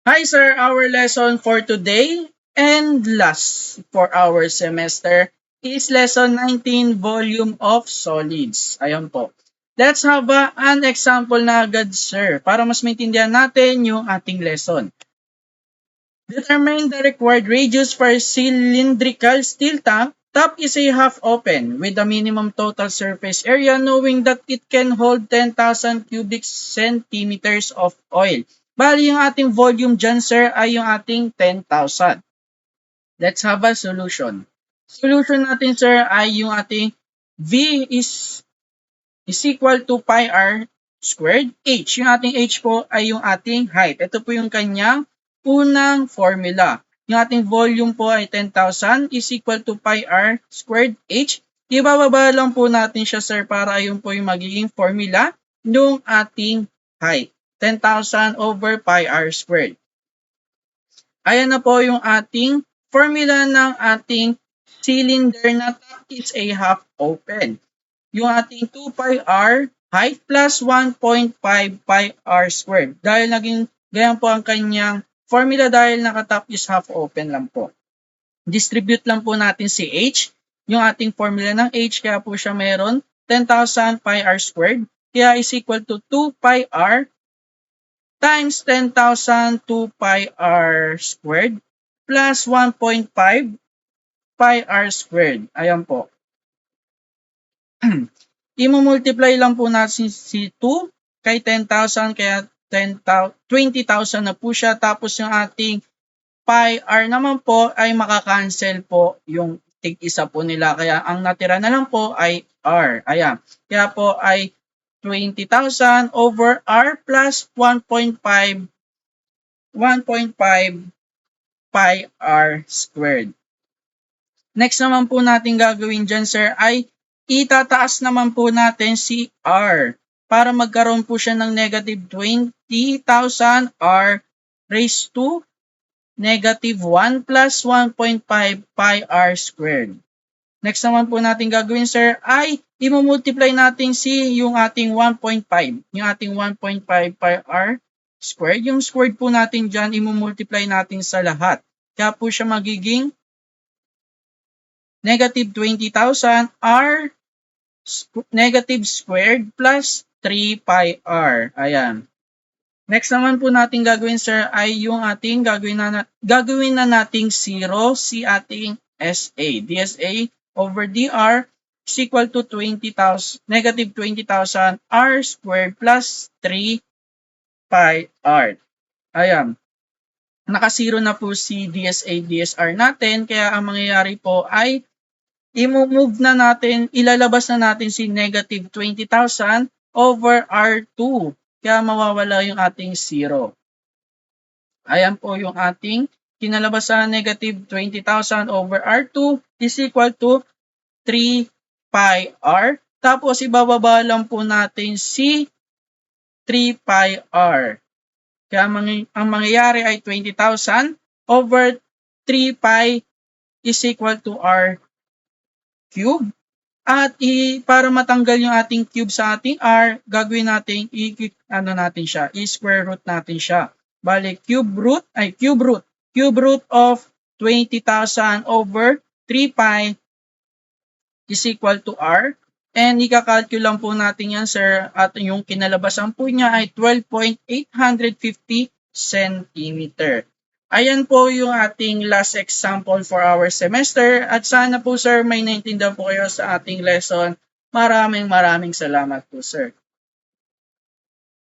Hi sir, our lesson for today and last for our semester is lesson 19, volume of solids. Ayan po. Let's have an example na agad sir para mas maintindihan natin yung ating lesson. Determine the required radius for cylindrical steel tank. Top is a half open with a minimum total surface area knowing that it can hold 10,000 cubic centimeters of oil. Bali yung ating volume dyan sir ay yung ating 10,000. Let's have a solution. Solution natin sir ay yung ating V is equal to pi r squared h. Yung ating h po ay yung ating height. Ito po yung kanyang unang formula. Yung ating volume po ay 10,000 is equal to pi r squared h. Ibababa lang po natin siya sir para ayun po yung magiging formula ng ating height. 10,000 over pi r squared. Ayan na po yung ating formula ng ating cylinder na top is a half open. Yung ating 2 pi r height plus 1.5 pi r squared. Dahil naging ganyan po ang kanyang formula dahil nakatop is half open lang po. Distribute lang po natin si h. Yung ating formula ng h kaya po siya meron 10,000 pi r squared. Kaya is equal to 2 pi r times 10,000 2 pi r squared plus 1.5 pi r squared. Ayan po. I-multiply lang po natin si 2 kay 10,000 kaya 20,000 na po siya. Tapos yung ating pi r naman po ay makakancel po yung tig-isa po nila. Kaya ang natira na lang po ay r. Ayan. Kaya po ay 20,000 over r plus 1.5 pi r squared. Next naman po natin gagawin dyan sir ay itataas naman po natin si r para magkaroon po siya ng negative 20,000 r raised to negative 1 plus 1.5 pi r squared. Next naman po natin gagawin sir ay i-multiply natin yung ating 1.5. Yung ating 1.5 pi r squared. Yung squared po natin dyan, i-multiply natin sa lahat. Kaya po siya magiging negative 20,000 r negative squared plus 3 pi r. Ayan. Next naman po natin gagawin sir ay yung ating gagawin na nating 0 si ating SA. DSA over dr is equal to 20,000 negative 20,000 r squared plus 3 pi r. Ayan. Naka-0 na po si DSA, DSR natin kaya ang mangyayari po ay i-move na natin, ilalabas na natin si negative 20,000 over R2. Kaya mawawala yung ating 0. Ayan po yung ating kinalabas sa negative 20,000 over R2 is equal to 3 pi R. Tapos ibababa lang po natin si 3 pi R. Kaya ang mangyayari ay 20,000 over 3 pi is equal to R cube. At para matanggal yung ating cube sa ating r, gagawin natin natin siya, i-square root natin siya. Bale, cube root of 20,000 over 3 pi is equal to r. And ika-calculate lang po natin yan sir at yung kinalabasan po niya ay 12.850 centimeter. Ayan po yung ating last example for our semester at sana po sir may naintindihan po kayo sa ating lesson. Maraming salamat po sir.